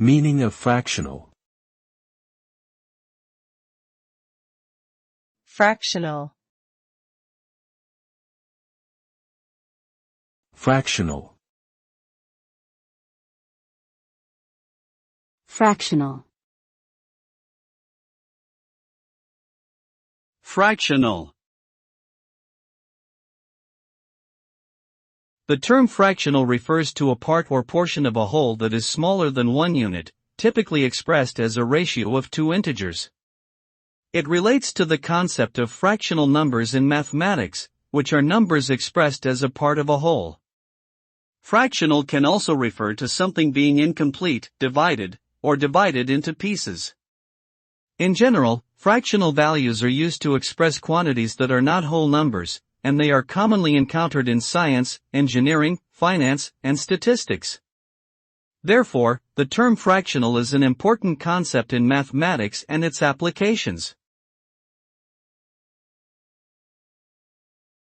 Meaning of fractional. Fractional. Fractional. Fractional. Fractional. The term fractional refers to a part or portion of a whole that is smaller than 1 unit, typically expressed as a ratio of 2 integers. It relates to the concept of fractional numbers in mathematics, which are numbers expressed as a part of a whole. Fractional can also refer to something being incomplete, divided, or divided into pieces. In general, fractional values are used to express quantities that are not whole numbers, and they are commonly encountered in science, engineering, finance, and statistics. Therefore, the term fractional is an important concept in mathematics and its applications.